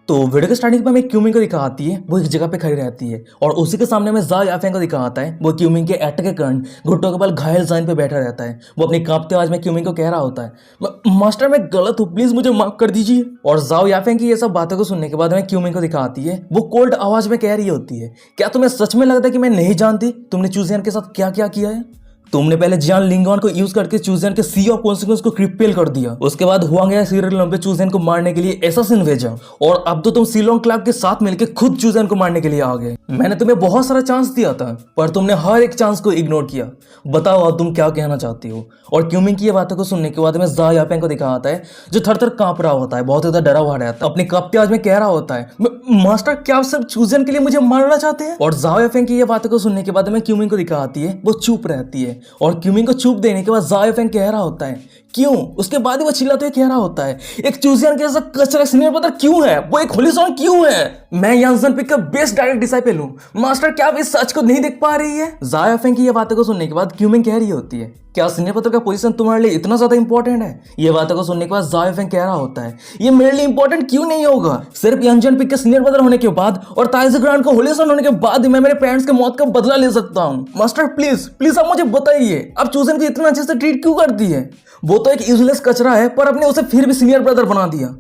तो वीडियो के स्टार्टिंग में हमें क्यूमिंग को दिखाती है, वो एक जगह पे खड़ी रहती है और उसी के सामने में जा याफेंग को दिखाता है। वो क्यूमिंग के अटैक के कारण घुटनों के बल घायल जमीन पे बैठा रहता है। वो अपनी कांपते आवाज में क्यूमिंग को कह रहा होता है, मास्टर मैं गलत हूँ, प्लीज मुझे माफ कर दीजिए। और जाओ याफेंग की ये सब बातों को सुनने के बाद हमें क्यूमिंग को दिखाती है, वो कोल्ड आवाज में कह रही होती है, क्या तुम्हें सच में लगता है कि मैं नहीं जानती तुमने चूजियन के साथ क्या क्या किया है? तुमने पहले जियान लिंगॉन को यूज करके चूजियन के सी ऑफ कॉन्सिक्वेंस को क्रिपेल कर दिया। उसके बाद हुआंग या सीरियल पे चूजियन को मारने के लिए एसासिन भेजा और अब तो तुम सीलोंग क्लैब के साथ मिलकर खुद चूजियन को मारने के लिए आ गए। मैंने तुम्हें बहुत सारा चांस दिया था पर तुमने हर एक चांस को इग्नोर किया। बताओ अब तुम क्या कहना चाहती हो? और क्यूमिंग की ये बातों को सुनने के बाद में जा याफेंग को दिखाता है, जो थर थर कांप रहा होता है, बहुत ज्यादा डरा हुआ रहता है, अपनी कांपती आवाज में कह रहा होता है, मास्टर क्या आप सब चूजियन के लिए मुझे मारना चाहते हैं? और जा याफेंग की ये बातों को सुनने के बाद में क्यूमिंग को दिखाती है, वो चुप रहती है और क्यूमिंग को चुप देने के बाद जा याफेंग कह रहा होता है, क्यों? उसके बाद ही वो चिल्लाते हुए कह रहा होता है, एक चूजियन के जैसा कचरा सीनियर ब्रदर क्यों है? वो एक होली सॉन्ग क्यों है? मैं यांसन पिक का बेस्ट डायरेक्ट डिसाइपल हूं। मास्टर क्या आप इस सच को नहीं देख पा रही है? जा याफेंग की ये बातों को सुनने के बाद क्यूमिंग कह रही होती है, क्या सीनियर ब्रदर का पोजीशन तुम्हारे लिए इतना ज्यादा इंपॉर्टेंट है? ये बातों को सुनने के बाद जा याफेंग कह रहा होता है, ये मेरे लिए इंपॉर्टेंट क्यों नहीं होगा? सिर्फ यांसन पिक के सीनियर ब्रदर होने के बाद और ताइज़ ग्रांड को होली सॉन्ग होने के बाद ही मैं मेरे पेरेंट्स के मौत का बदला ले सकता हूँ। मास्टर प्लीज प्लीज आप मुझे बताइए, आप चूजन को इतना अच्छे से ट्रीट क्यों करती है? वो तो एक यूजलेस कचरा है पर आपने उसे फिर भी सीनियर ब्रदर बना दिया।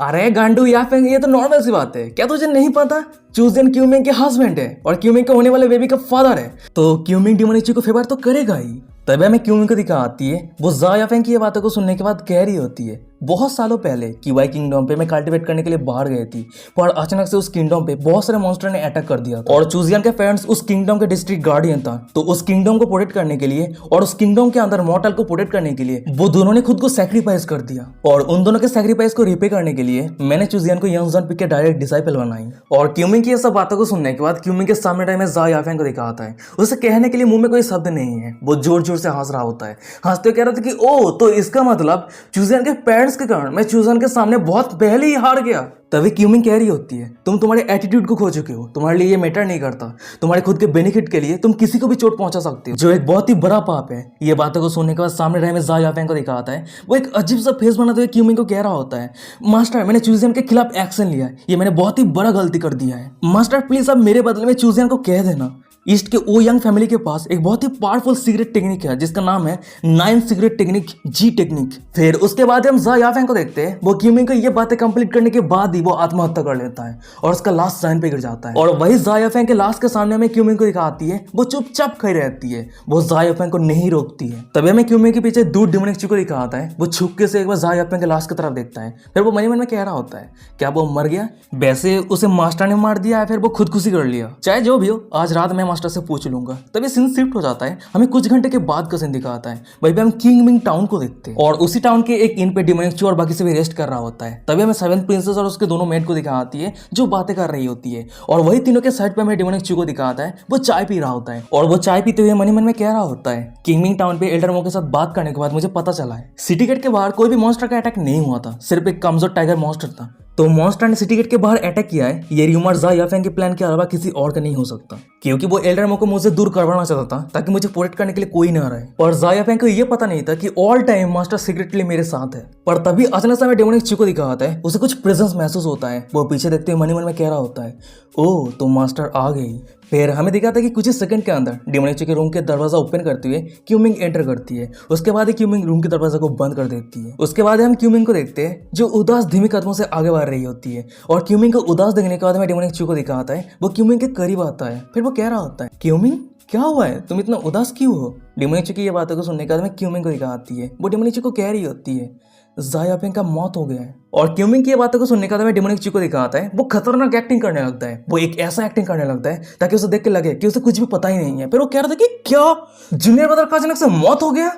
अरे गांडू याफेंग, ये तो नॉर्मल सी बात है, क्या तुझे नहीं पता चूजन क्यूमिंग के हस्बैंड है और क्यूमिंग के होने वाले बेबी का फादर है, तो क्यूमिंग डिमोनिची को फेवर तो करेगा ही। तभी हमें क्यूमिंग को दिखाती है, वो जा याफेंग की ये बातों को सुनने के बाद कह रही होती है, बहुत सालों पहले किवाई किंगडम पे मैं कल्टिवेट करने के लिए बाहर गई थी पर अचानक से उस किंगडम पे बहुत सारे मॉन्स्टर ने अटैक कर दिया और चूजियन के पेरेंट्स उस किंगडम के डिस्ट्रिक्ट गार्डियन था। तो उस किंगडम को प्रोटेक्ट करने के लिए और उस किंगडम के अंदर मॉर्टल को प्रोटेक्ट करने के लिए वो दोनों ने खुद को सैक्रिफाइस कर दिया और उन दोनों के सैक्रिफाइस को रिपे करने के लिए मैंने चूजियन को यांसन पिक के डायरेक्ट डिसाइपल बनाई। और क्यूमिंग की ये सब बातों को सुनने के बाद क्यूमिंग के सामने टाइम में जा याफेंग को दिखाता है, उसे कहने के लिए मुंह में कोई शब्द नहीं है, वो जोर जोर से हंस रहा होता है, हंसते कह रहा था कि ओ तो इसका मतलब चूजियन के पेरेंट्स के कारण मैं चूजियन के सामने बहुत पहले ही हार गया। तभी क्यूमिंग कह रही होती है, तुम तुम्हारे एटीट्यूड को खो चुके हो, तुम्हारे लिए ये मैटर नहीं करता, तुम्हारे खुद के बेनिफिट के लिए तुम किसी को भी चोट पहुंचा सकते हो, जो एक बहुत ही बड़ा पाप है। ये बातों को सुनने के बाद सामने रहे में जा याफेंग को दिखाता है, वो एक अजीब सा फेस बनाते हुए क्यूमिंग को कह रहा होता है, मास्टर मैंने चूजियन के खिलाफ एक्शन लिया है, ये मैंने बहुत ही बड़ा गलती कर दिया है। मास्टर प्लीज अब मेरे बदले में चूजियन को कह देना, ईस्ट के ओ यंग फैमिली के पास एक बहुत ही पावरफुल सीक्रेट टेक्निक है जिसका नाम है 9 सीक्रेट टेक्निक, जी टेक्निक। फिर उसके बाद हम जा याफेंग को देखते हैं, वो क्यूमिंग को ये बातें कंप्लीट करने के बाद ही वो आत्महत्या कर लेता है और उसका लास्ट साइन पे गिर जाता है। और वही जा याफेंग के लास्ट के सामने हमें क्यूमिंग को दिखाती है, वो चुपचाप खड़ी रहती है, वो जा याफेंग को नहीं रोकती है। तभी हमें क्यूमिंग के पीछे दूर डिमोनिक को दिखाता है, वो छुपके से एक बार जा याफेंग के लास्ट की तरफ देखता है, फिर वो मन में कह रहा होता है, क्या वो मर गया? वैसे उसे मास्टर ने मार दिया है फिर वो खुदकुशी कर लिया, चाहे जो भी हो आज रात मैं मास्टर से पूछ लूंगा। तभी सीन शिफ्ट हो जाता है, हमें कुछ घंटे के बाद का सीन दिखाता है, वहीं पे हम किंगमिंग टाउन को देखते हैं और उसी टाउन के एक इन पे डिमोनिक और बाकी से भी रेस्ट कर रहा होता है। तभी हमें सेवेंथ प्रिंसेस और उसके दोनों मेट को दिखाती है जो बातें कर रही होती है और वही तीनों के साइड पे हमें डिमोनिक को दिखाता है, वो चाय पी रहा होता है और वो चाय पीते हुए मन में कह रहा होता है, किंगमिंग टाउन पे एल्डर मो के साथ बात करने के बाद मुझे पता चला है सिटी गेट के बाहर कोई भी मॉन्स्टर का अटैक नहीं हुआ था, सिर्फ एक कमजोर टाइगर मॉन्स्टर था। तो मॉन्स्टर ने सिटी गेट के बाहर अटैक किया है, ये र्यूमर जा याफेंग के प्लान के अलावा किसी और का नहीं हो सकता, क्योंकि वो एल्डर मो को मुझसे दूर करवाना चाहता था ताकि मुझे प्रोटेक्ट करने के लिए कोई ना रहे। और जा याफेंग को ये पता नहीं था कि ऑल टाइम मास्टर सीक्रेटली मेरे साथ है। पर तभी अचानक से हमें डिमोनिक को दिखाता है, उसे कुछ प्रेजेंस महसूस होता है, वो पीछे देखते हुए मन में कह रहा होता है, ओ तो मास्टर आ गई। फिर हमें दिखाता है कि कुछ ही सेकंड के अंदर डिमोनिक के रूम के दरवाजा ओपन करते हुए क्यूमिंग एंटर करती है, उसके बाद ही क्यूमिंग रूम के दरवाजा को बंद कर देती है। उसके बाद हम क्यूमिंग को देखते हैं जो उदास धीमी कदमों से आगे बढ़ रही होती है और क्यूमिंग को उदास देखने के बाद हमें डिमोनिक को दिखाता है, वो क्यूमिंग के करीब आता है, फिर वो कह रहा होता है, क्यूमिंग क्या हुआ है, तुम इतना उदास क्यों हो? डिमोनिक की ये बातों को सुनने के बाद हमें क्यूमिंग को दिखाती है, वो डिमोनिक को कह रही होती है, जा याफेंग का मौत हो गया है। और क्यूमिंग की ये बातों को सुनने के बाद हमें डिमोनिक को दिखाता है, वो खतरनाक एक्टिंग करने लगता है, वो एक ऐसा एक्टिंग करने लगता है ताकि उसे देख के लगे कि उसे कुछ भी पता ही नहीं है। फिर वो कह रहा था कि क्या जूनियर ब्रदर का अचानक से मौत हो गया,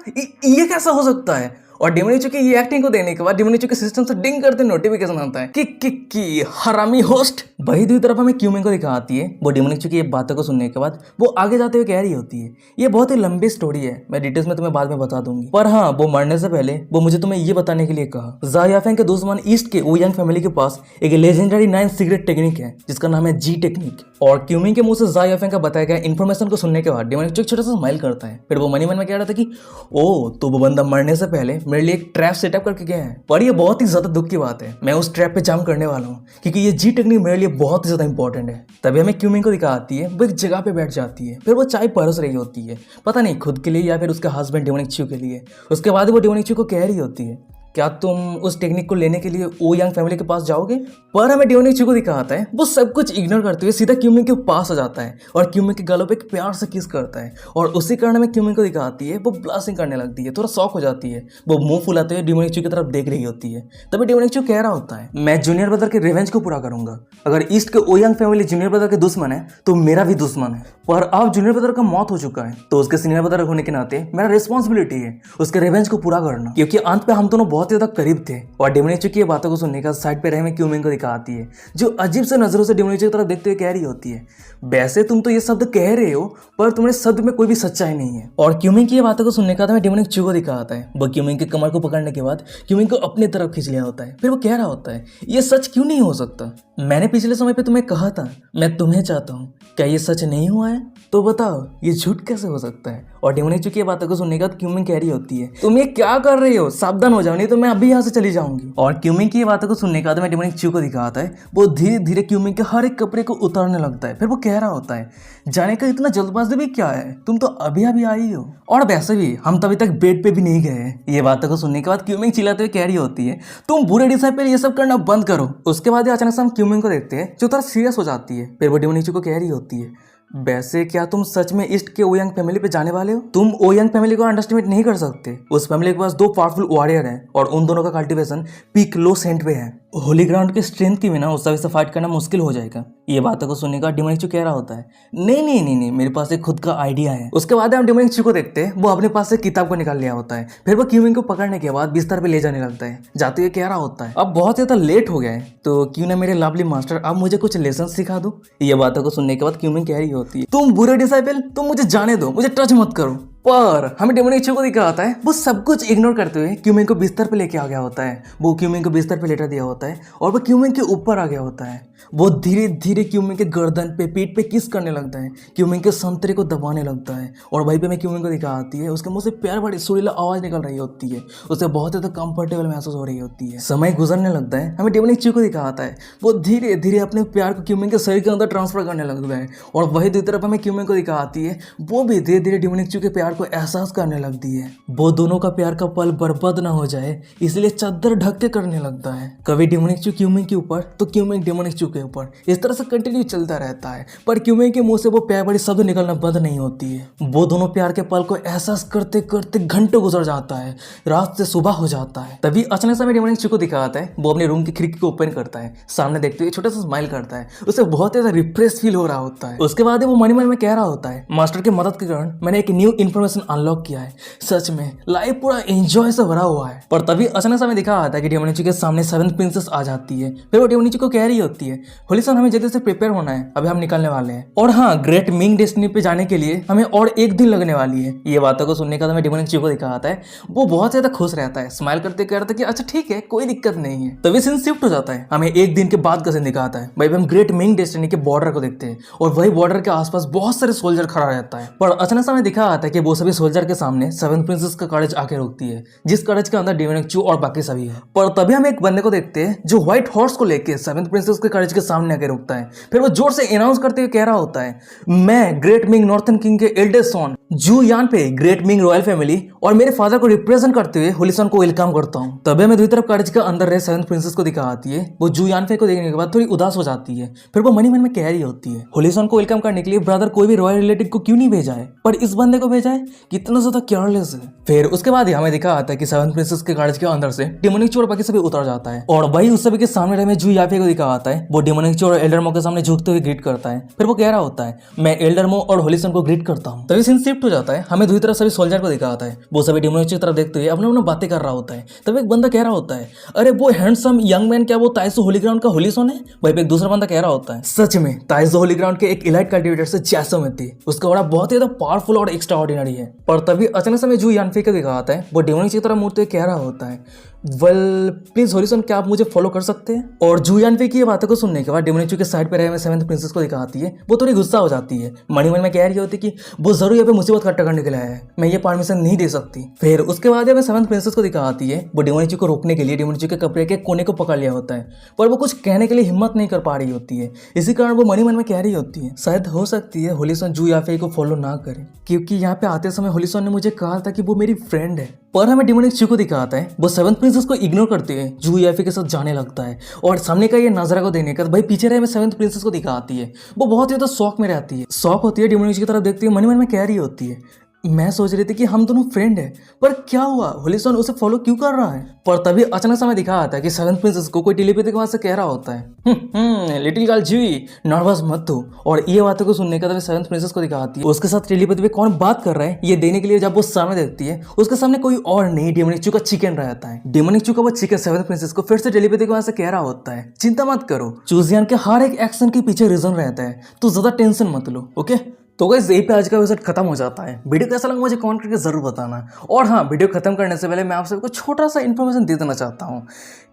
ये कैसा हो सकता है? और डिमोनिक की ये एक्टिंग को देने के बाद डिमोनिक के सिस्टम से डिंग करते नोटिफिकेशन आता है कि हरामी होस्ट। वही दूसरी तरफ हमें क्यूमिंग को दिखाती है, वो डिमोनिक की ये बातों को सुनने के बाद वो आगे जाते हुए कह रही होती है, ये बहुत ही लंबी स्टोरी है, मैं डिटेल्स में तुम्हें बाद में बता दूंगी, पर हाँ वो मरने से पहले वो मुझे तुम्हें ये बताने के लिए कहा, जा याफेंग के दुश्मन ईस्ट के ओ यंग फैमिली के पास एक लेजेंडरी 9 सीक्रेट टेक्निक है जिसका नाम है जी टेक्निक। और क्यूमिंग के मुंह से जा याफेंग का बताया गया इन्फॉर्मेशन को सुनने के बाद डिमोनिक छोटा सा स्माइल करता है, फिर वो मन में कह रहा था कि ओ तो वो बंदा मरने से पहले मेरे लिए एक ट्रैप सेटअप करके गए हैं, पर ये बहुत ही ज्यादा दुख की बात है। मैं उस ट्रैप पे जाम करने वाला हूँ क्योंकि ये जी टेक्निक मेरे लिए बहुत ही ज्यादा इंपॉर्टेंट है। तभी हमें क्यूमिंग को दिखाती है, वो एक जगह पे बैठ जाती है, फिर वो चाय परस रही होती है, पता नहीं खुद के लिए या फिर उसके हस्बैंड डिमोनिक के लिए। उसके बाद वो डिमोनिक को कह रही होती है, क्या तुम उस टेक्निक को लेने के लिए ओ यंग फैमिली के पास जाओगे? पर हमें डिमोनिक को दिखाता है वो सब कुछ इग्नोर करते हुए सीधा क्यूमिंग के पास आ जाता है और क्यूमिंग के गलों पे एक प्यार से किस करता है। और उसी कारण हमें क्यूमिंग को दिखाती है वो ब्लास्टिंग करने लगती है, थोड़ा शॉक हो जाती है, वो मुंह फुलाते हुए डिमोनिक की तरफ देख रही होती है। तभी डिमोनिक कह रहा होता है, मैं जूनियर ब्रदर के रिवेंज को पूरा करूंगा। अगर ईस्ट के ओ यंग फैमिली जूनियर ब्रदर के दुश्मन है तो मेरा भी दुश्मन है। पर अब जूनियर ब्रदर का मौत हो चुका है तो उसके सीनियर ब्रदर होने के नाते मेरा रिस्पॉन्सिबिलिटी है उसके रिवेंज को पूरा करना, क्योंकि अंत पे हम दोनों बहुत ज्यादा करीब थे। और डिमोनिक की बातों को सुनने का साइड पे रहे में क्यूमिंग को दिखाती है, जो अजीब से नजरों से डिमोनिक की तरफ देखते हुए कह रही होती है, वैसे तुम तो ये शब्द कह रहे हो पर तुम्हारे शब्द में कोई भी सच्चाई नहीं है। और क्यूमिंग की बातों को सुनने का हमें डिमोनिक को दिखाता है, वो क्यूमिंग के कमर को पकड़ने के बाद क्यूमिंग को अपनी तरफ खींच लिया होता है। फिर वो कह रहा होता है, ये सच क्यों नहीं हो सकता? मैंने पिछले समय पे तुम्हें कहा था मैं तुम्हें चाहता हूँ, क्या ये सच नहीं हुआ है? तो बताओ ये झूठ कैसे हो सकता है? और डिमोनिक की बातों को सुनने के बाद क्यूमिंग कह रही होती है, तुम ये क्या कर रही हो? सावधान हो जाओ नहीं तो मैं अभी यहाँ से चली जाऊंगी। और क्यूमिंग की बातों को सुनने के बाद मैं डिमोनिक को दिखाता है, वो धीरे धीरे क्यूमिंग के हर एक कपड़े को उतारने लगता है। फिर वो कह रहा होता है, जाने का इतना जल्दबाजी भी क्या है, तुम तो अभी अभी आई हो और वैसे भी हम तभी तक बेड पे भी नहीं गए। ये बातों को सुनने के बाद क्यूमिंग चिल्लाते हुए कह रही होती है, तुम बुरे डिसाइपल ये सब करना बंद करो। उसके बाद अचानक से हम क्यूमिंग को देखते हैं जो थोड़ा सीरियस हो जाती है। फिर वो डिमोनिक को कह रही होती है, वैसे क्या तुम सच में ईस्ट के ओयंग फैमिली पे जाने वाले हो? तुम ओयंग फैमिली को अंडरस्टिमेट नहीं कर सकते। उस फैमिली के पास दो पावरफुल वॉरियर हैं और उन दोनों का कल्टीवेशन पीक लो सेंट पे है। होली ग्राउंड के स्ट्रेंथ की बिना उस सभी से फाइट करना मुश्किल हो जाएगा। ये बातों को सुनने का डिमोनिक कह रहा होता है, नहीं नहीं नहीं नहीं, मेरे पास एक खुद का आइडिया है। उसके बाद हम डिमोनिक को देखते हैं, वो अपने पास से किताब को निकाल लिया होता है। फिर वो क्यूमिंग को पकड़ने के बाद बिस्तर पे ले जाने लगता है। जाते हुए कह रहा होता है, अब बहुत ज्यादा लेट हो गया है तो क्यों ना मेरे लवली मास्टर अब मुझे कुछ लेसन सिखा दो। ये बातों को सुनने के बाद क्यूमिंग कह रही होती है, तुम बुरे डिसाइपल, तुम मुझे जाने दो, मुझे टच मत करो। पर हमें डिमोनिक को दिखाता है वो सब कुछ इग्नोर करते हुए क्यूमिंग को बिस्तर पे लेके आ गया होता है। वो क्यूमिंग को बिस्तर पे लेटा दिया होता है और वो क्यूमिंग के ऊपर आ गया होता है। वो धीरे धीरे क्यूमिंग के गर्दन पे, पीठ पे किस करने लगता है, क्यूमिंग के संतरे को दबाने लगता है। और वहीं पे मैं क्यूमिंग को दिखाती है, उसके मुंह से प्यार भरी सुरीला आवाज निकल रही होती है। उसे बहुत ज्यादा कंफर्टेबल महसूस हो रही होती है। समय गुजरने लगता है, हमें डिमोनिक को दिखाता है वो धीरे धीरे अपने प्यार को क्यूमिंग के शरीर के अंदर ट्रांसफर करने लगता है। और वही दूसरी तरफ हमें क्यूमिंग को दिखाती है, वो भी धीरे धीरे डिमोनिक के प्यार को एहसास करने लगती है। वो दोनों का प्यार का पल बर्बाद ना हो जाए इसलिए चादर ढक के करने लगता है। कभी डिमोनिक क्यूमिंग के ऊपर तो क्यूमिंग डिमोनिक के ऊपर, इस तरह से कंटिन्यू चलता रहता है। पर क्यूमिंग के मुंह से वो प्यार भरी शब्द निकलना बंद नहीं होती है। वो दोनों प्यार के पल को एहसास करते करते घंटों गुजर जाता है, रात से सुबह हो जाता है। तभी अचानक से हमें डिमोनिक को दिखाता है, वो अपने रूम की खिड़की को ओपन करता है, सामने देखते हुए छोटा सा स्माइल करता है। उसे बहुत ज्यादा रिफ्रेश फील हो रहा होता है। उसके बाद वो मन में कह रहा होता है, मास्टर की मदद के कारण मैंने एक न्यू इन्फॉर्मेशन अनलॉक किया है, सच में लाइफ पूरा एंजॉय से भरा हुआ है। पर तभी अचानक से हमें दिखा आता है कि डिमोनिक के सामने सेवंथ प्रिंसेस आ जाती है। फिर वो डिमोनिक को कह रही होती है, होली सन हमें जल्दी से प्रिपेयर होना है, अभी हम निकलने वाले हैं। और हाँ, ग्रेट मिंग डेस्टिनी पे जाने के लिए हमें और एक दिन लगने वाली है। ये बातों को सुनने का हमें डिमोनिक को दिखाता है, वो बहुत ज्यादा खुश रहता है, स्माइल करते कहता है कि अच्छा ठीक है, कोई दिक्कत नहीं है। तभी सीन शिफ्ट हो जाता है, हमें एक दिन के बाद का सीन दिखाता है। भाई हम ग्रेट मिंग डेस्टिनी के बॉर्डर को देखते हैं और वही बॉर्डर के आसपास बहुत सारे सोल्जर खड़ा रहता है। पर अचानक से हमें दिखा आता है कि वो सभी सोल्जर के सामने सेवंथ प्रिंसेस का कॉलेज आके रुकती है, जिस कॉलेज के अंदर डिमोनिक और बाकी सभी है। पर तभी हम एक बंदे को देखते हैं जो व्हाइट हॉर्स को लेके सेवंथ प्रिंसेस के कॉलेज के सामने आके रुकता है। फिर वो जोर से अनाउंस करते हुए कह रहा होता है, मैं ग्रेट मिंग नॉर्थन किंग के एल्डेस्ट सन जू यान पे ग्रेट मिंग रॉयल फैमिली और मेरे फादर को रिप्रेजेंट करते हुए होलिसन को वेलकम करता हूँ। तभी हमें दूसरी तरफ कॉलेज के अंदर रहे सेवंथ प्रिंसेस को दिखा आती है। वो जू यान पे को देखने के बाद थोड़ी उदास हो जाती है। फिर वो मन में कह रही होती है, होलिसन को वेलकम करने के लिए ब्रदर कोई भी रॉयल रिलेटिव को क्यों नहीं भेजा है, पर इस बंदे को भेजा है, कितना ज्यादा केयरलेस है। फिर उसके बाद हमें दिखा आता है कि सेवंथ प्रिंसेस के कॉलेज के अंदर से डिमोनिक और बाकी सभी उतर जाता है और वही उस सभी के सामने हमें जू याफे को दिखा आता है। वो डिमोनिक और एल्डरमो के सामने झुकते हुए ग्रीट करता है। फिर वो कह रहा होता है, मैं एल्डरमो और होलिसन को ग्रीट करता हूँ। तभी सीन शिफ्ट हो जाता है, हमें दूसरी तरफ सभी सोल्जर को दिखा आता है। वो सभी डिमोनिक की तरफ देखते हुए अपने बातें कर रहा होता है। तभी एक बंदा कह रहा होता है, अरे वो हैंडसम यंग मैन क्या वो ताइसो होली ग्राउंड का होलिसन है? वहीं पे एक दूसरा बंदा कह रहा होता है, सच में ताइसो होली ग्राउंड के एक इलाइट कल्टीवेटर से जैसो में थी, उसका बड़ा बहुत ही पावरफुल और एक्स्ट्रा ऑर्डिनरी है। पर तभी अचानक से जू यानफे को दिखा आता है। वो डिमोनिक की तरफ मुड़ते हुए कह रहा होता है, वेल प्लीज होलिसन, क्या आप मुझे फॉलो कर सकते हैं? और जू यानफे की ये बातों को सुनने के बाद डेमोनिक के साइड पे रहे हुए सेवंथ प्रिंसेस को दिखाती है। वो थोड़ी गुस्सा हो जाती है, मन में कह रही होती कि वो जरूर यहाँ पे मुसीबत इकट्ठा करने के लिए आया है, मैं ये परमिशन नहीं दे सकती। फिर उसके बाद हमें सेवंथ प्रिंसेस को दिखाती है, वो डेमोनिक को रोकने के लिए डेमोनिक के कपड़े के कोने को पकड़ लिया होता है, पर वो कुछ कहने के लिए हिम्मत नहीं कर पा रही होती है। इसी कारण वो मन में कह रही होती है, शायद हो सकती है होलिसन जू याफे को फॉलो ना करे, क्योंकि यहाँ पे आते समय होलिसन ने मुझे कहा था कि वो मेरी फ्रेंड है। पर हमें डेमोनिक चू को दिखाता है, वो सेवंथ प्रिंसेस को इग्नोर करते हुए जू याफे के साथ जाने लगता है। और सामने का ये नजारा को देने का भाई पीछे रहे में सेवंथ प्रिंसेस को दिखाती है। वो बहुत ही तो शौक में रहती है, शौक होती है डेमोनिक की तरफ देखती है, मन में कह रही होती है, मैं सोच रही थी कि हम दोनों फ्रेंड हैं, पर क्या हुआ, होलिसन उसे फॉलो क्यों कर रहा है? पर तभी अचानक समय दिखा आता है कि सेवंथ प्रिंसेस को कोई टेलीपैथी के वहां से कह रहा होता है, लिटिल गर्ल जी नर्वस मत हो। और ये बातों को सुनने का तभी सेवंथ प्रिंसेस को दिखाती है, उसके साथ टेलीपैथी में कौन बात कर रहा है ये देने के लिए जब वो सामने देखती है, उसके सामने कोई और नहीं डेमोनिक चू का चिकन रहता है। डेमोनिक चू का वो चिकन सेवंथ प्रिंसेस को फिर से टेलीपैथी के वहां से कह रहा होता है, चिंता मत करो, चूजियान के हर एक एक्शन के पीछे रीजन रहता है, तो ज्यादा टेंशन मत लो, ओके। तो गाइस यही पे आज का एपिसोड खत्म हो जाता है। वीडियो कैसा लगा मुझे कमेंट करके जरूर बताना। और हाँ, वीडियो खत्म करने से पहले मैं आप सबको छोटा सा इन्फॉर्मेशन दे देना चाहता हूँ।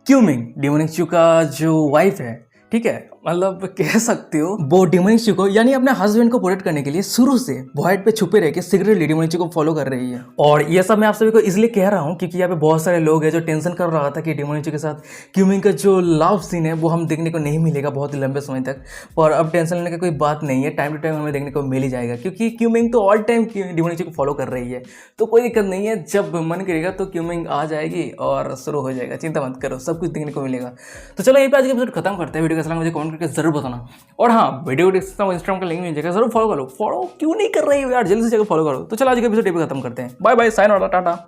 क्यूमिंग डेमोनिक चू का जो वाइफ है, ठीक है, मतलब कह सकते हो वो डेमोनिक चू को यानी अपने हस्बैंड को प्रोटेक्ट करने के लिए शुरू से वॉइड पे छुपे रह के सीक्रेटली डेमोनिक चू को फॉलो कर रही है। और ये सब मैं आप सभी को इसलिए कह रहा हूँ क्योंकि यहाँ पे बहुत सारे लोग हैं जो टेंशन कर रहा था कि डेमोनिक चू के साथ क्यूमिंग का जो लव सीन है वो हम देखने को नहीं मिलेगा बहुत ही लंबे समय तक। पर अब टेंशन लेने की कोई बात नहीं है, टाइम टू टाइम हमें देखने को मिल ही जाएगा, क्योंकि क्यूमिंग तो ऑल टाइम डेमोनिक चू को फॉलो कर रही है, तो कोई दिक्कत नहीं है। जब मन करेगा तो क्यूमिंग आ जाएगी और शुरू हो जाएगा, चिंता मत करो, सब कुछ देखने को मिलेगा। तो चलो यहीं पे आज का एपिसोड खत्म करते हैं। वीडियो कैसा लगा मुझे कमेंट करके जरूर बताना। और हाँ, वीडियो डिस्क्रिप्शन में इंस्टाग्राम का लिंक मिल जाएगा, जरूर फॉलो करो। फॉलो क्यों नहीं कर रही हो यार, जल्दी से जाकर फॉलो करो। तो चलो आज का एपिसोड खत्म करते हैं। बाय बाय, साइन और टाटा।